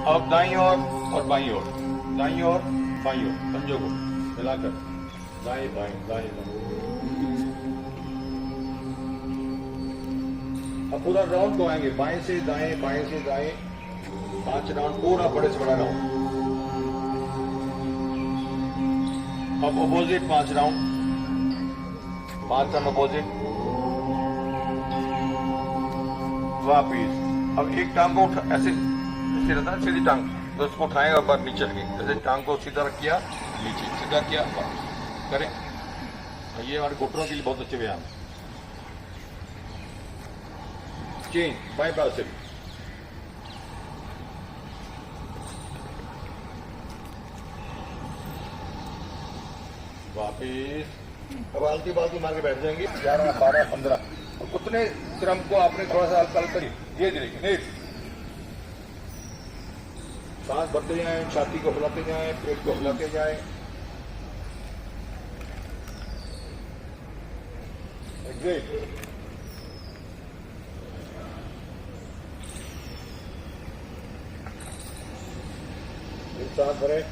अब दाईं और बाईं ओर, दाईं ओर बाईं ओर, पंजों को मिलाकर दाएं बाएं दाएं बाएं। अब पूरा राउंड को आएंगे, बाएं से दाएं बाएं से दाएं, 5 राउंड पूरा बड़े से बड़ा राउंड। अब अपोजिट 5 राउंड, 5 टर्न अपोजिट, वापिस। अब एक टांग को ऐसे ऐसे रहता है सीधी टांग, तो उसको उठाएगा ऊपर नीचे लगे, जैसे टांग को सीधा किया नीचे, सीधा किया करें। ये हमारे घुटनों के लिए बहुत अच्छे व्यायाम। चेंज बाएं पास से वापिस। अब हल्की बाल्टी मार के बैठ जाएंगे, 11 12 15। उतने क्रम को आपने थोड़ा सा हल्का हल्का ये देखिए, नहीं सांस भरते जाएं, छाती को हिलाते जाएं, पेट को हिलाते जाएं। एग्जिट, सांस भरें,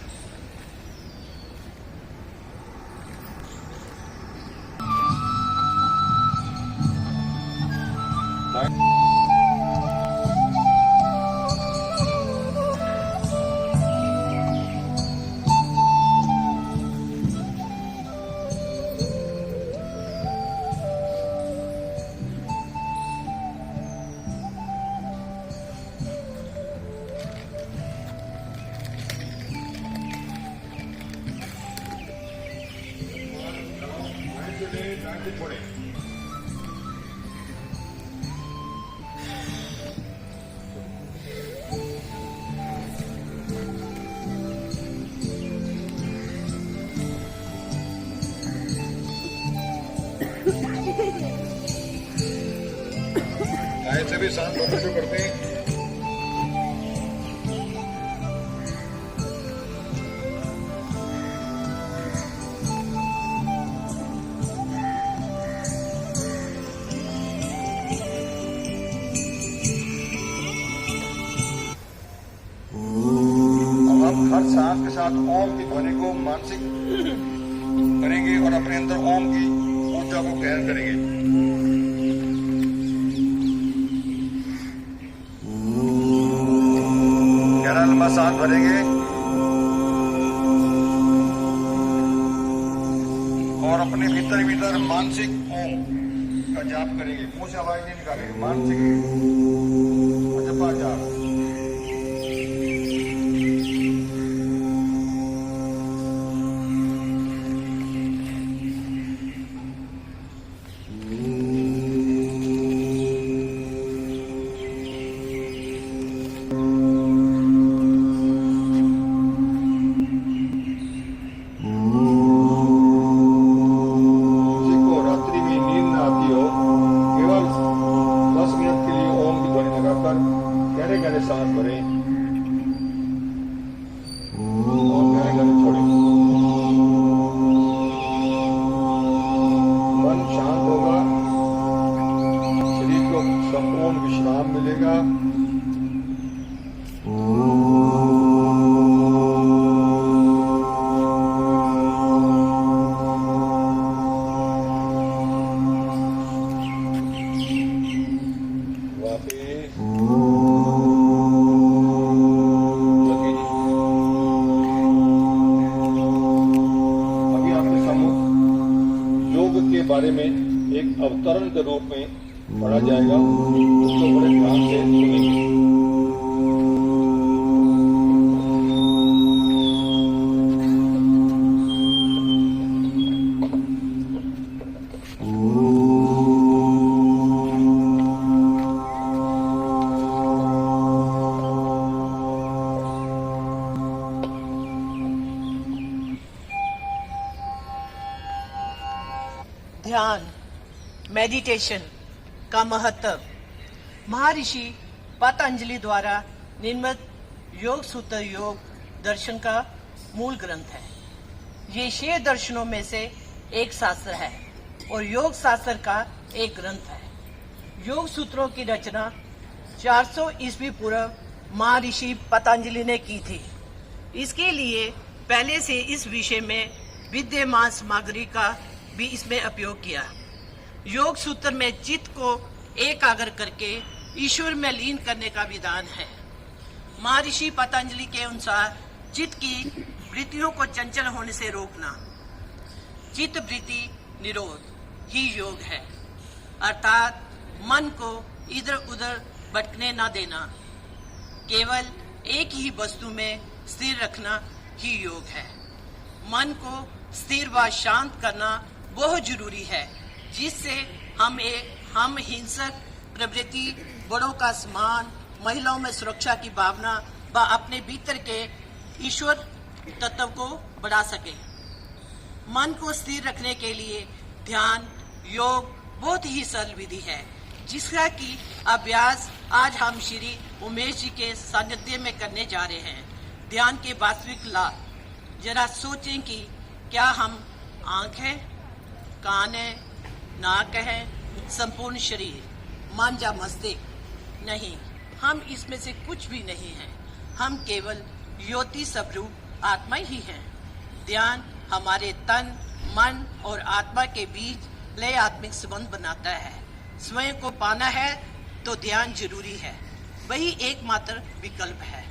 छोड़े। ऐसे भी सांस भरना शुरू करते हैं। हर सांस के साथ ओम की ध्वनि को मानसिक करेंगे और अपने अंदर ओम की ऊर्जा को ग्रहण करेंगे। गहरा लंबा सांस भरेंगे और अपने भीतर भीतर मानसिक ओम का जाप करेंगे। मुंह से आवाज नहीं निकालेंगे, मानसिक जपा जाप। गहरे सांस भरें और गहरे गहरे छोड़ें। मन शांत होगा, शरीर को संपूर्ण विश्राम मिलेगा। के बारे में एक अवतरण के रूप में पढ़ा जाएगा, उसको बड़े ध्यान से सुनेंगे। ध्यान मेडिटेशन का महत्व महर्षि पतंजलि द्वारा निर्मित योग सूत्र योग दर्शन का मूल ग्रंथ है। ये 6 दर्शनों में से एक शास्त्र है और योग शास्त्र का एक ग्रंथ है। योग सूत्रों की रचना 400 ईस्वी पूर्व महर्षि पतंजलि ने की थी। इसके लिए पहले से इस विषय में विद्यमान सामग्री का भी इसमें उपयोग किया। योग सूत्र में चित्त को एकाग्र करके ईश्वर में लीन करने का विधान है। महर्षि पतंजलि के अनुसार चित्त की वृत्तियों को चंचल होने से रोकना, चित्त वृत्ति निरोध ही योग है, अर्थात मन को इधर उधर भटकने न देना, केवल एक ही वस्तु में स्थिर रखना ही योग है। मन को स्थिर व शांत करना बहुत जरूरी है, जिससे हम हिंसक प्रवृत्ति, बड़ों का सम्मान, महिलाओं में सुरक्षा की भावना व अपने भीतर के ईश्वर तत्व को बढ़ा सके। मन को स्थिर रखने के लिए ध्यान योग बहुत ही सरल विधि है, जिसका कि अभ्यास आज हम श्री उमेश जी के सानिध्य में करने जा रहे हैं। ध्यान के वास्तविक लाभ जरा सोचें कि क्या हम आंख है, कान है, नाक है, संपूर्ण शरीर, मन या मस्तिष्क? नहीं, हम इसमें से कुछ भी नहीं हैं। हम केवल ज्योति स्वरूप आत्मा ही हैं। ध्यान हमारे तन, मन और आत्मा के बीच लय आत्मिक संबंध बनाता है। स्वयं को पाना है तो ध्यान जरूरी है, वही एकमात्र विकल्प है।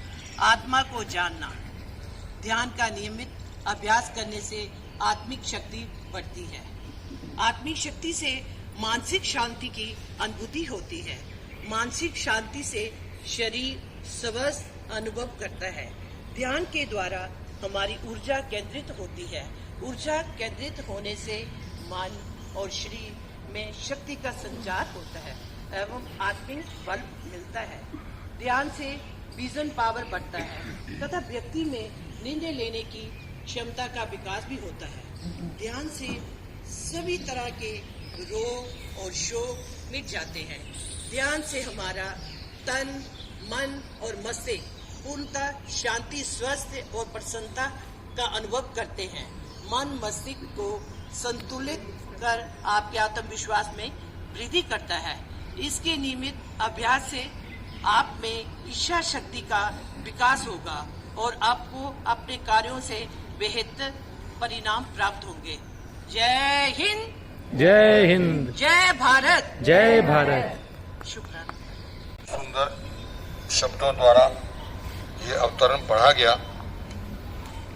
आत्मा को जानना, ध्यान का नियमित अभ्यास करने से आत्मिक शक्ति बढ़ती है। आत्मिक शक्ति से मानसिक शांति की अनुभूति होती है। मानसिक शांति से शरीर स्वस्थ अनुभव करता है। ध्यान के द्वारा हमारी ऊर्जा केंद्रित होती है। ऊर्जा केंद्रित होने से मन और शरीर में शक्ति का संचार होता है एवं आत्मिक बल मिलता है। ध्यान से विजन पावर बढ़ता है तथा व्यक्ति में निर्णय लेने की क्षमता का विकास भी होता है। ध्यान से सभी तरह के रोग और शोक मिट जाते हैं। ध्यान से हमारा तन, मन और मस्तिष्क पूर्णतः शांति, स्वस्थ और प्रसन्नता का अनुभव करते हैं। मन मस्तिष्क को संतुलित कर आपके आत्मविश्वास में वृद्धि करता है। इसके नियमित अभ्यास से आप में इच्छा शक्ति का विकास होगा और आपको अपने कार्यों से बेहतर परिणाम प्राप्त होंगे। जय हिंद, जय हिंद, जय भारत, जय भारत। शुक्राना। सुंदर शब्दों द्वारा ये अवतरण पढ़ा गया।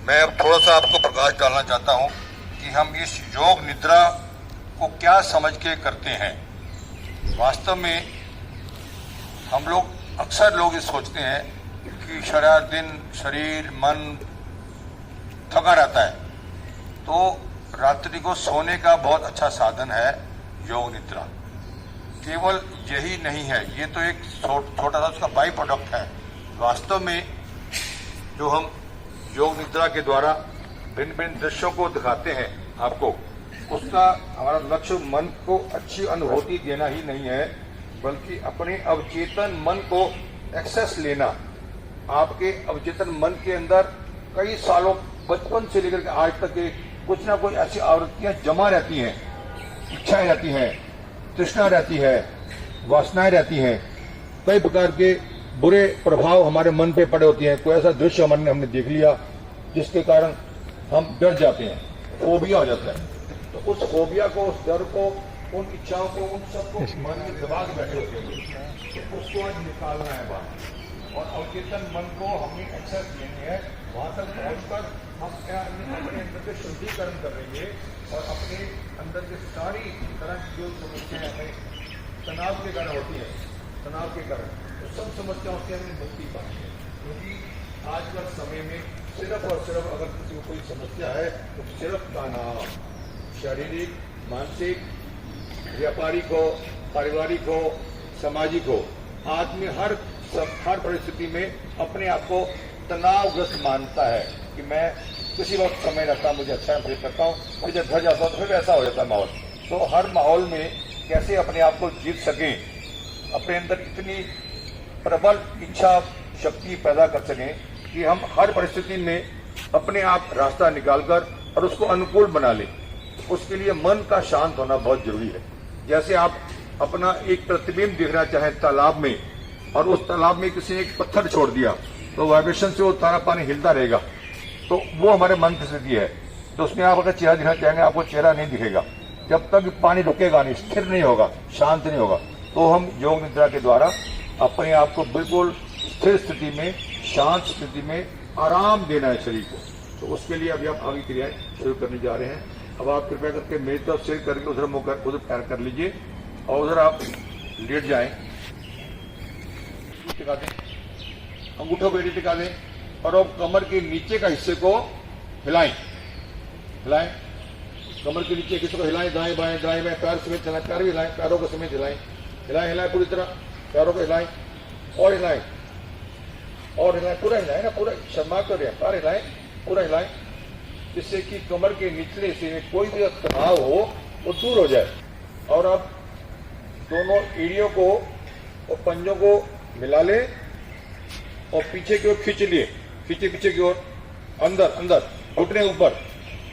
मैं अब थोड़ा सा आपको प्रकाश डालना चाहता हूँ कि हम इस योग निद्रा को क्या समझ के करते हैं। वास्तव में हम लोग अक्सर लोग ये सोचते हैं कि सारा दिन शरीर मन थका रहता है, तो रात्रि को सोने का बहुत अच्छा साधन है योग निद्रा। केवल यही नहीं है, ये तो एक छोटा सा उसका बाई प्रोडक्ट है। वास्तव में जो हम योग निद्रा के द्वारा भिन्न भिन्न दृश्यों को दिखाते हैं आपको, उसका हमारा लक्ष्य मन को अच्छी अनुभूति देना ही नहीं है, बल्कि अपने अवचेतन मन को एक्सेस लेना। आपके अवचेतन मन के अंदर कई सालों, बचपन से लेकर के आज तक के कुछ ना कुछ ऐसी आवृत्तियां जमा रहती हैं, इच्छाएं रहती हैं, तृष्णा रहती है, वासनाएं रहती हैं, कई प्रकार के बुरे प्रभाव हमारे मन पे पड़े होते हैं। कोई ऐसा दृश्य हमने देख लिया जिसके कारण हम डर जाते हैं, फोबिया हो जाता है। तो उस फोबिया को, उस डर को, उन इच्छाओं को, उन सबको मन में दबा के बैठे होते हैं, तो उसको आज निकालना है बाहर। और अवचेतन मन को हमें एक्सेस लेनी है। वहां तक पहुंचकर हम अपने अंदर के शुद्धिकरण करेंगे और अपने अंदर के सारी तरह की जो समस्याएं हमें तनाव के कारण होती है, तनाव के कारण, तो सब समस्याओं से हमें मुक्ति पाएंगे। क्योंकि आज के समय में सिर्फ और सिर्फ अगर किसी को कोई समस्या है तो सिर्फ तनाव, शारीरिक, मानसिक, व्यापारिक हो, पारिवारिक हो, सामाजिक हो, आदमी हर परिस्थिति में अपने आप को तनावग्रस्त मानता है कि मैं किसी वक्त समय रहता, मुझे अच्छा महसूस करता हूँ, फिर जब घर जाता हूँ तो फिर वैसा हो जाता है माहौल। तो हर माहौल में कैसे अपने आप को जीत सकें, अपने अंदर इतनी प्रबल इच्छा शक्ति पैदा कर सकें कि हम हर परिस्थिति में अपने आप रास्ता निकालकर और उसको अनुकूल बना लें। उसके लिए मन का शांत होना बहुत जरूरी है। जैसे आप अपना एक प्रतिबिंब देखना चाहें तालाब में, और उस तालाब में किसी ने एक पत्थर छोड़ दिया तो वाइब्रेशन से वो सारा पानी हिलता रहेगा, तो वो हमारे मन की स्थिति है। तो उसमें आप अगर चेहरा दिखाना चाहेंगे आपको चेहरा नहीं दिखेगा, जब तक पानी रुकेगा नहीं, स्थिर नहीं होगा, शांत नहीं होगा। तो हम योग निद्रा के द्वारा अपने आप को बिल्कुल स्थिर स्थिति में, शांत स्थिति में आराम देना है शरीर को। तो उसके लिए अभी आप आगे क्रियाएं शुरू करने जा रहे हैं। अब आप कृपया करके मेरी तरफ सिर करके उधर मुंह कर उधर पैर कर लीजिए और उधर आप लेट जाएं, टिका दें, अंगूठों पर टिका दें और अब कमर के नीचे का हिस्से को हिलाएं, हिलाएं, कमर के नीचे हिस्से को हिलाएं, दाएं बाएं पैर समेत चलाएं, पैर भी हिलाएं, पैरों को समेत हिलाएं, हिलाएं हिलाएं पूरी तरह, पैरों को हिलाएं और हिलाएं और हिलाएं, पूरा हिलाएं ना, पूरा शर्मा कर रहे हैं, पैर हिलाएं, पूरा हिलाएं, जिससे कि कमर के निचले हिस्से में कोई भी तनाव हो वो दूर हो जाए। और अब दोनों एड़ियों को और पंजों को मिला लें और पीछे की ओर खींच लिए, पीछे की ओर, अंदर अंदर, घुटने ऊपर,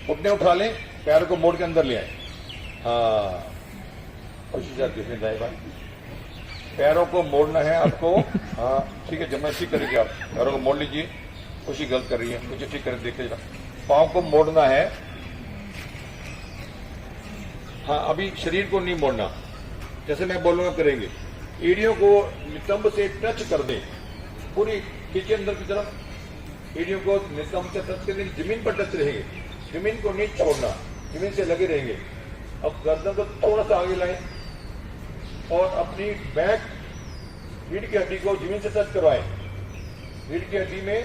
घुटने उठा लें, पैर को मोड़ के अंदर ले आए। हाँ, कोशिश देखने जाए बात, पैरों को मोड़ना है आपको। हाँ ठीक है, जब मैं ठीक करेंगे आप पैरों को मोड़ लीजिए, कोशिश गलत कर रही है, मुझे ठीक कर देखिए, पाँव को मोड़ना है। हाँ अभी शरीर को नहीं मोड़ना, जैसे मैं बोलूंगा करेंगे। एड़ियों को नितंब से टच कर दें, पूरी खींचे अंदर की तरफ, एड़ियों को नितंब से टच कर दें, जमीन पर टच रहेंगे, जमीन को नहीं छोड़ना, जमीन से लगे रहेंगे। अब गर्दन को थोड़ा सा आगे लाएं और अपनी बैक रीढ़ की हड्डी को जमीन से टच करवाएं, रीढ़ की हड्डी में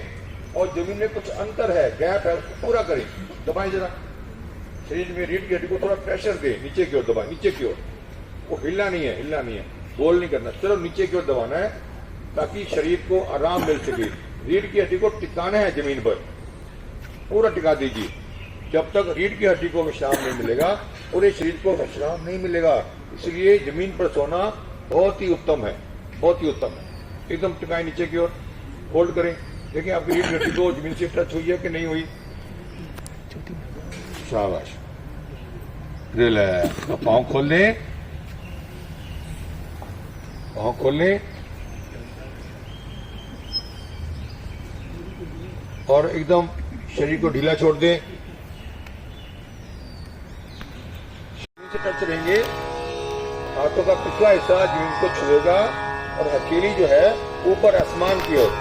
और जमीन में कुछ अंतर है, गैप है, उसको पूरा करें, दबाएं जरा, शरीर में रीढ़ की हड्डी को थोड़ा प्रेशर दे, नीचे की ओर दबाएं, नीचे की ओर, वो हिलना नहीं है, हिलना नहीं है, गोल नहीं करना, चलो नीचे की ओर दबाना है ताकि शरीर को आराम मिल सके। रीढ़ की हड्डी को टिकाना है जमीन पर, पूरा टिका दीजिए। जब तक रीढ़ की हड्डी को विश्राम नहीं मिलेगा पूरे शरीर को विश्राम नहीं मिलेगा, इसलिए जमीन पर सोना बहुत ही उत्तम है, बहुत ही उत्तम है। एकदम टिकाएं नीचे की ओर, होल्ड करें, देखिए आपकी रीढ़ की हड्डी को जमीन से टच हुई है कि नहीं हुई। शाबाश, रिलैक्स। पाँव खोल लें, पाँव खोल लें और एकदम शरीर को ढीला छोड़ दें, से टच रहेंगे, हाथों का पिछला हिस्सा जमीन को छुएगा और हथेली जो है ऊपर आसमान की ओर।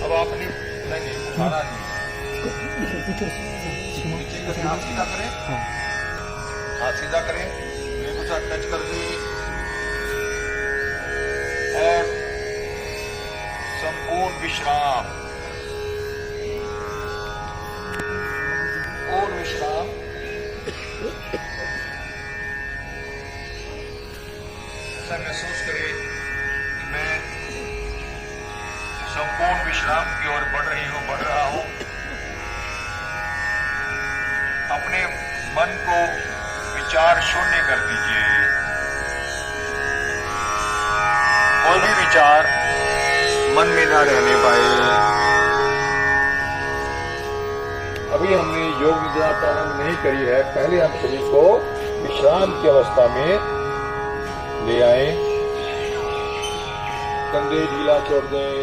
अब आप नहीं उठाना नहीं, नीचे करें, हाथ सीधा करें, हाथ सीधा करें, मेरे को साथ टच कर दें और संपूर्ण विश्राम, और विश्राम। ऐसा महसूस करें कि मैं संपूर्ण विश्राम की ओर बढ़ रहा हूं। अपने मन को विचार शून्य कर दीजिए, कोई भी विचार मन में ना रहने पाए। अभी हमने योग निद्रा प्रारंभ नहीं करी है, पहले हम शरीर को विश्राम की अवस्था में ले आए, कंधे ढीला छोड़ दें,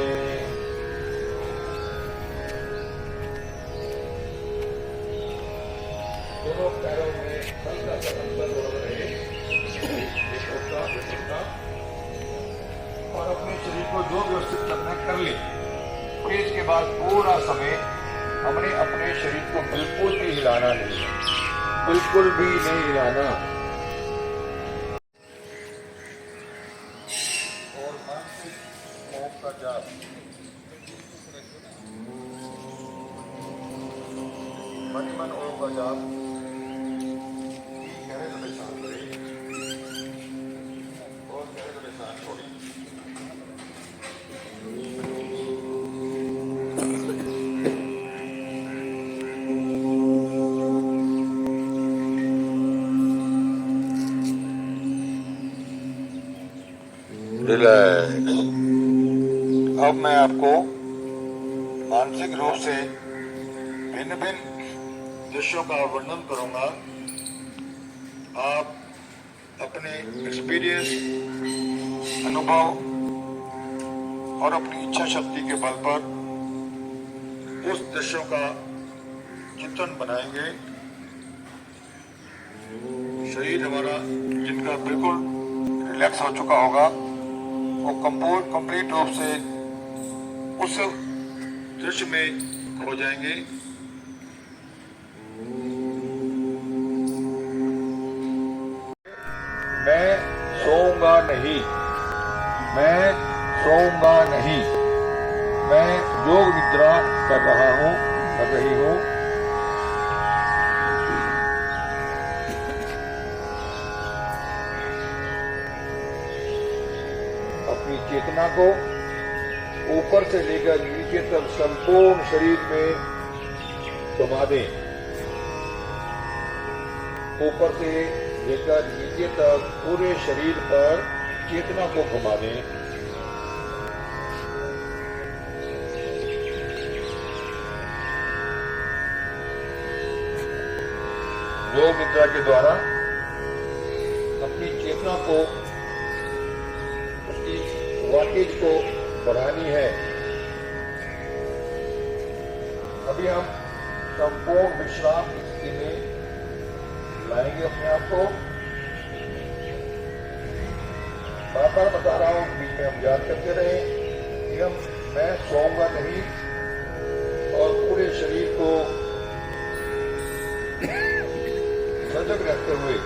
दोनों पैरों में हल्का सा अंतर हो रहे, और अपने शरीर को जो व्यवस्थित करना है कर ले। फिर इसके बाद पूरा समय हमने अपने शरीर को बिल्कुल भी हिलाना नहीं है, बिल्कुल भी नहीं हिलाना। और मानसिक ओम का जाप, मन ही मन ओम का जाप, गहरे लंबे सांस लें और गहरे लंबे सांस छोड़ें। रिलैक्स। अब मैं आपको मानसिक रूप से भिन्न भिन्न दृश्यों का वर्णन करूंगा। आप अपने एक्सपीरियंस अनुभव और अपनी इच्छा शक्ति के बल पर उस दृश्यों का चिंतन बनाएंगे। शरीर हमारा जिनका बिल्कुल रिलैक्स हो चुका होगा वो कंप्लीट रूप से उस दृश्य में खो जाएंगे। मैं सोऊंगा नहीं, मैं सोऊंगा नहीं, मैं योग निद्रा कर रहा हूं, कर रही हूं। अपनी चेतना को ऊपर से लेकर नीचे तक संपूर्ण शरीर में घुमा दें। ऊपर से लेकर नीचे तक पूरे शरीर पर चेतना को घुमा दें। योग निद्रा के द्वारा अपनी चेतना को, उसकी वाटेज को बढ़ानी है। अभी हम संपूर्ण विश्राम की स्थिति में लाएंगे अपने आप को। बार-बार बता रहा हूं, बीच में हम याद करते रहे कि हम मैं सोऊंगा नहीं और पूरे शरीर को सजग रहते हुए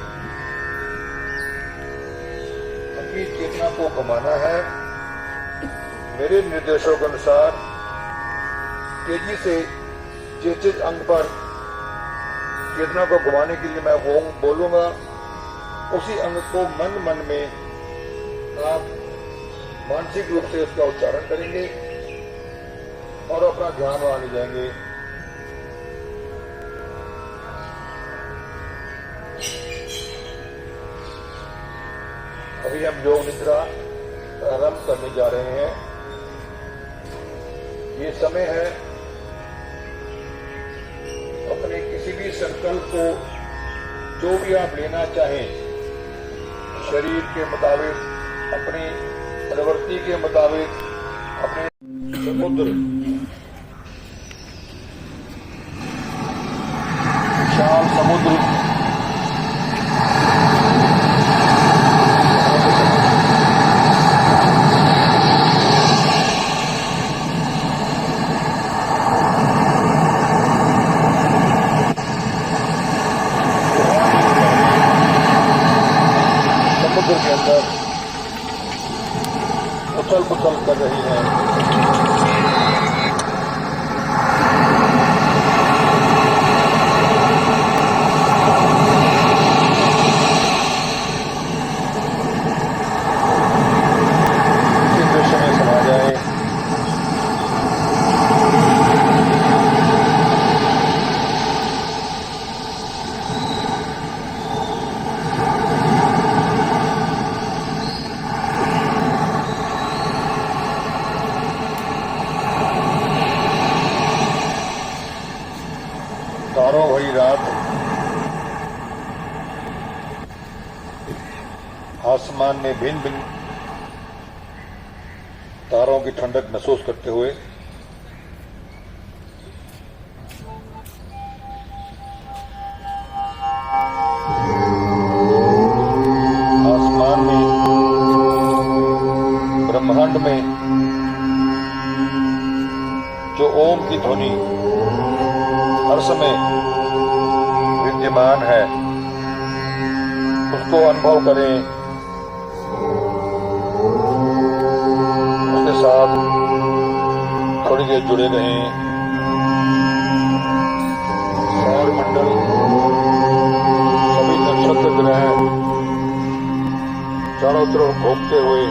अपनी चेतना को कमाना है। मेरे निर्देशों के अनुसार तेजी से जिस अंग पर चेतना को घुमाने के लिए मैं वो बोलूंगा, उसी अंग को मन मन में आप मानसिक रूप से उसका उच्चारण करेंगे और अपना ध्यान वहां ले जाएंगे। अभी हम योग निद्रा प्रारंभ करने जा रहे हैं। ये समय है अपने किसी भी संकल्प को, जो भी आप लेना चाहें, शरीर के मुताबिक, अपनी प्रवृत्ति के मुताबिक, अपने समुद्र, विशाल समुद्र के अंदर उछल पुछल कर रही है। इसी दृश्य में समा जाए। तारों भरी रात, आसमान में भिन्न भिन्न तारों की ठंडक महसूस करते हुए आसमान में, ब्रह्मांड में जो ओम की ध्वनि हर समय विद्यमान है, उसको अनुभव करें, उसके साथ थोड़ी देर जुड़े रहें। सौरमंडल, सभी नक्षत्र ग्रह चारों तरफ घूमते हुए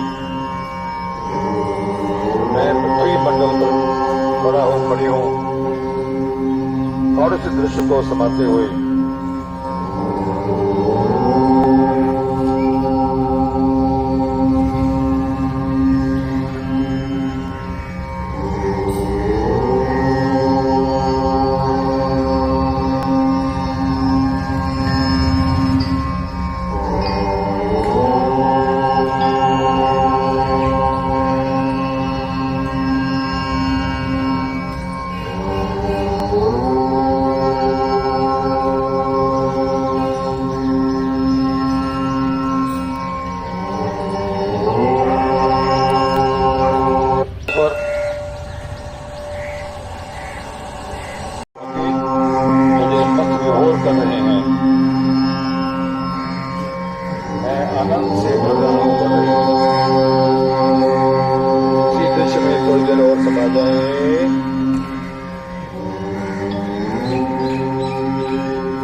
मैं पृथ्वी मंडल पर खड़ा हूं, खड़ी हूं और इस दृश्य को समाते हुए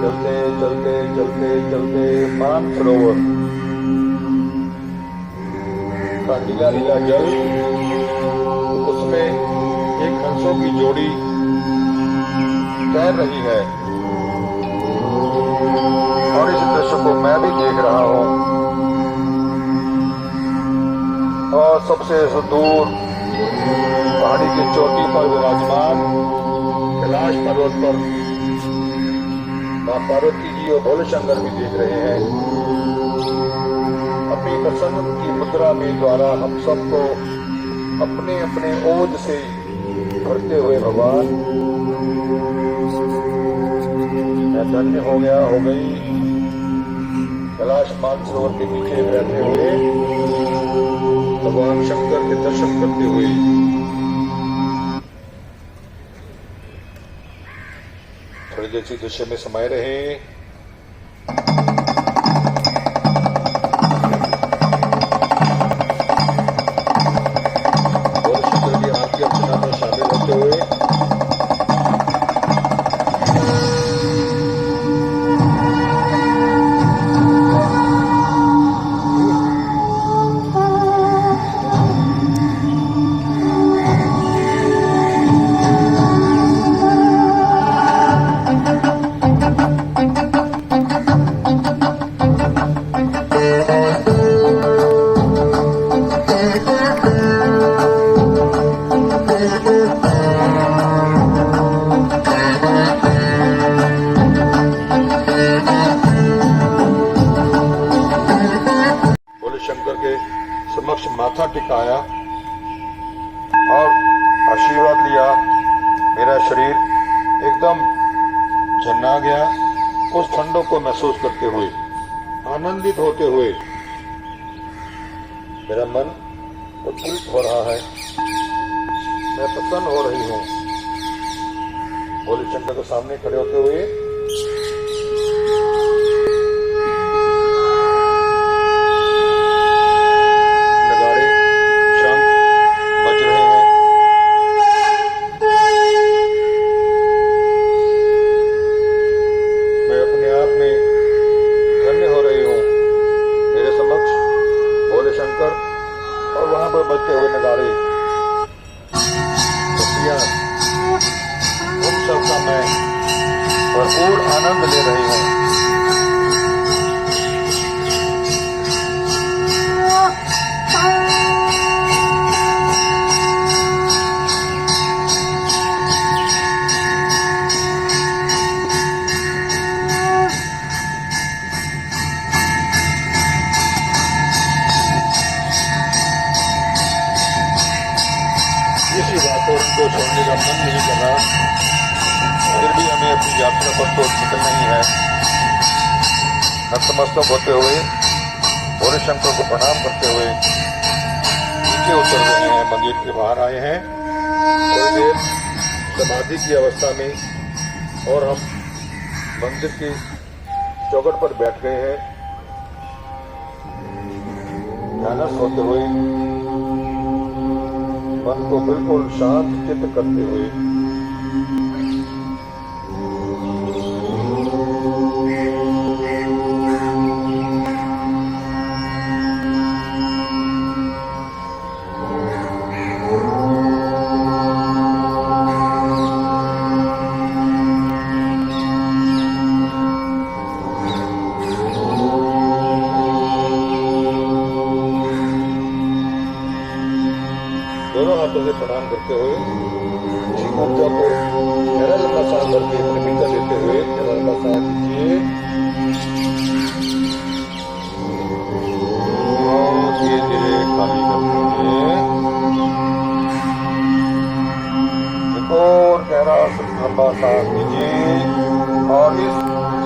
चलते चलते चलते चलते मानसरोवर का नीला नीला जल, उसमें एक हंसों की जोड़ी तैर रही है और इस दृश्य को मैं भी देख रहा हूं। और सबसे दूर पहाड़ी की चोटी पर विराजमान कैलाश पर्वत पर मां पार्वती जी और भोले शंकर भी देख रहे हैं। अपनी प्रसन्न की मुद्रा में द्वारा हम सबको अपने अपने ओज से भरते हुए भगवान, मैं धन्य हो गई कैलाश मानसरोवर के नीचे रहते हुए भगवान शंकर के दर्शन करते हुए। थोड़ी देर से दृश्य में समाये रहे। भोले शंकर की आरती अर्चना में शामिल होते हुए शंकर के समक्ष माथा टिकाया और आशीर्वाद लिया। मेरा शरीर एकदम झन्ना गया। उस ठंडों को महसूस करते हुए, आनंदित होते हुए मेरा मन उत्फुल्लित हो रहा है, मैं प्रसन्न हो रही हूँ। भोले शंकर के सामने खड़े होते हुए और वहां पर बजते हुए नगाड़े, उन सबका मैं भरपूर आनंद ले रही हूँ। इसी वातावरण को छोड़ने का मन नहीं कर रहा, फिर भी हमें अपनी यात्रा पर तो निकलना ही है। नतमस्तक होते हुए भोले शंकर को प्रणाम करते हुए नीचे उतर रहे हैं, मंदिर के बाहर आए हैं। थोड़ी देर समाधि की अवस्था में और हम मंदिर की चौखट पर बैठ गए हैं, ध्यानस्थ होते हुए, मन को बिल्कुल शांत चित्त करते हुए। दोनों हाथों से प्रणाम करते हुए ऊर्जा को गहरा लंबा सांस भरके अपने भीतर लेते हुए गहरा लंबा सांस लीजिए और धीरे धीरे खाली करते हुए एक और गहरा लंबा सांस लीजिए और इस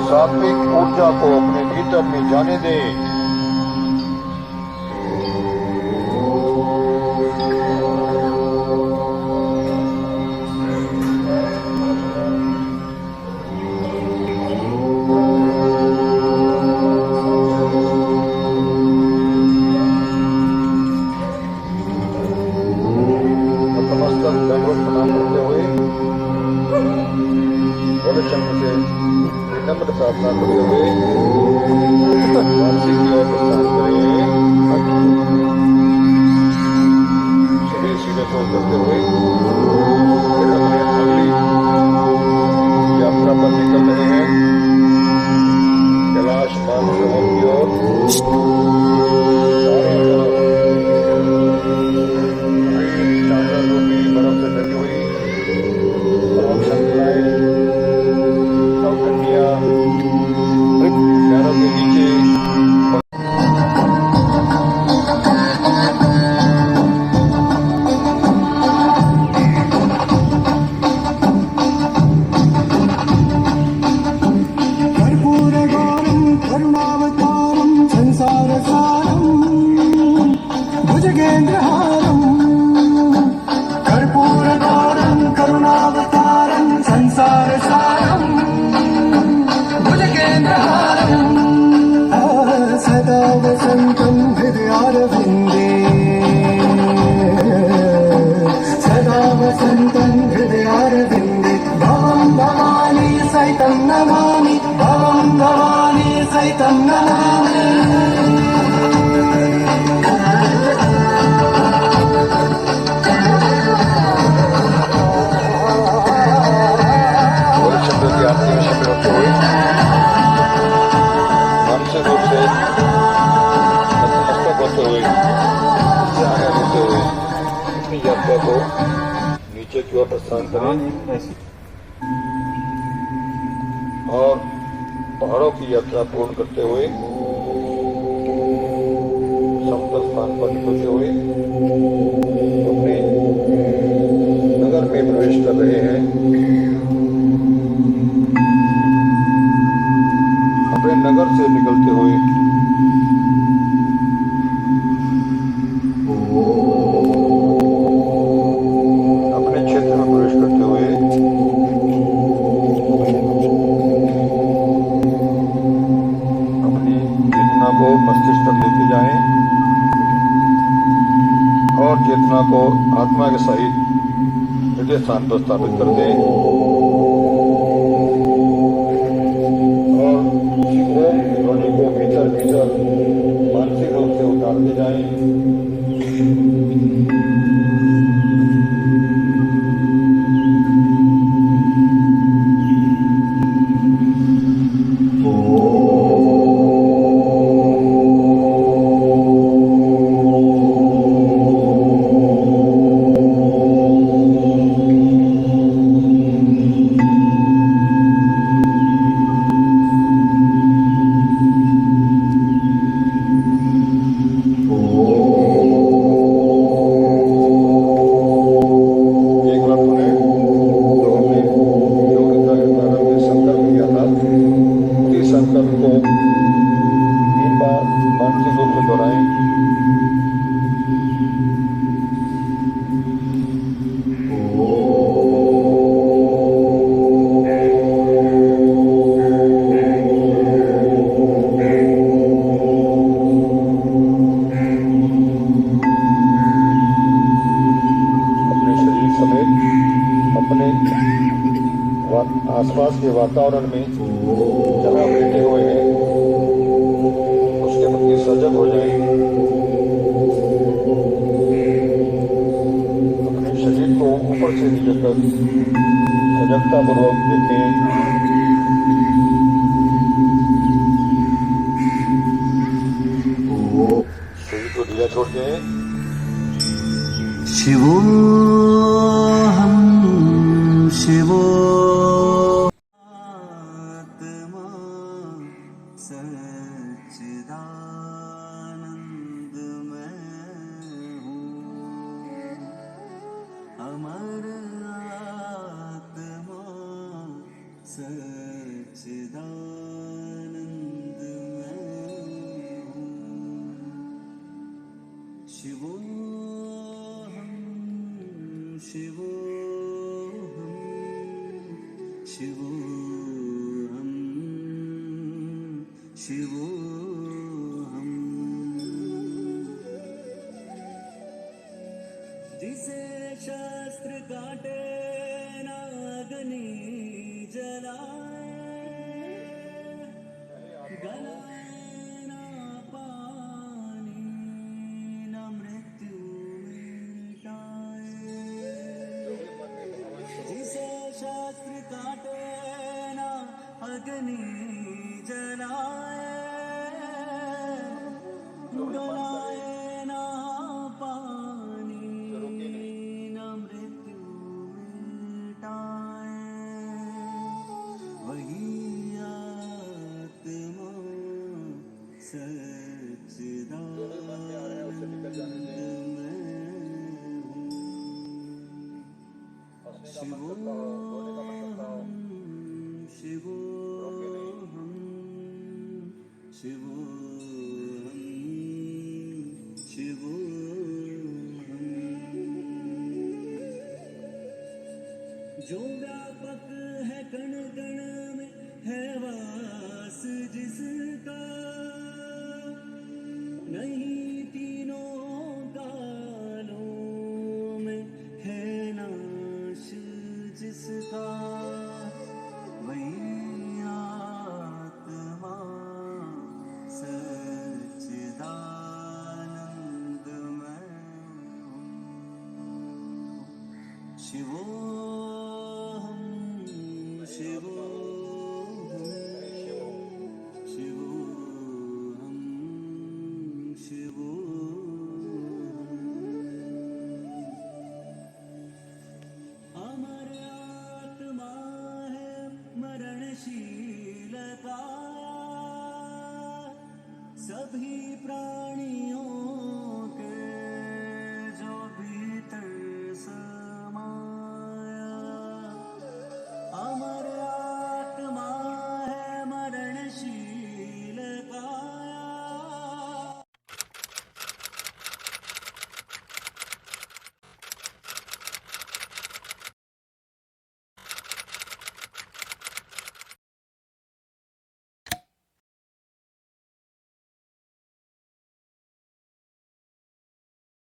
सात्विक ऊर्जा को अपने भीतर में जाने दें। दंडवत प्रणाम करते हुए भोले शंकर से विनम्र प्रार्थना करते हुए मानसिक की ओर प्रस्थान करें। शरीर सीधे छोड़ करते हुए फिर अपने अगली यात्रा पर निकल रहे हैं कैलाश मानसरोवर की ओर। चारों तरफ चादर रूपी बर्फ से ढकी हुई पर्वत श्रृंखलाएं और कन्या पैरों के नीचे कर्पूरगौरं करुणावतारं संसारसारं भुजगेन्द्रहारं। कर्पूरगौरं करुणावतारं संसारसारं भुजगेन्द्रहारं। सदा वसन्तं हृदयारविन्दे, सदा वसन्तं हृदयारविन्दे। भवं भवानी सहितं नमामि, भवं भवानी सहितं नमामि। और शब्दों की आरती में शामिल होते हुए मानसिक रूप से नतमस्तक होते हुए आगे लेते हुए अपनी यात्रा को नीचे की ओर प्रस्थान करें और पहाड़ों की यात्रा पूर्ण करते हुए समतल स्थान पर निकलते हुए अपने नगर में प्रवेश कर रहे हैं। अपने नगर से निकलते हुए अपने क्षेत्र में प्रवेश करते हुए अपनी चेतना को मस्तिष्क तक लेके जाएं और चेतना को आत्मा के सहित हृदय स्थान पर स्थापित कर दें और ओम की ध्वनि को भीतर भीतर मानसिक रूप से उतारते जाएं। संकल्प को 3 बार मानसिक रूप से दोहराएं। अपने शरीर समेत अपने आसपास के वातावरण में जहाँ बैठे हुए हैं उसके प्रति सजग हो जाएं। अपने शरीर को ऊपर से नीचे तक सजगता पूर्वक देखें। शरीर को ढीला छोड़ दें। शिवोऽहं शिवो शिवोऽहम् जिसे शास्त्र काटे नागनी जलाए अग्नि जलाए, डोलाए ना पानी न मृत्यु मिटाए, वही आत्मा सच्चिदानंद में हूँ। शिवोहम शिवोहम शिवोहम शिवोहम। जो व्यापक है कण कण में, है वास जिसका, नहीं तीनों कालों में है नाश जिसका, वही आत्मा सच्चिदानंद में हूँ। शिवोहम शिवोहम शिवोहम शिवोहम। अमर आत्मा है मरणशील का, सभी प्राणियों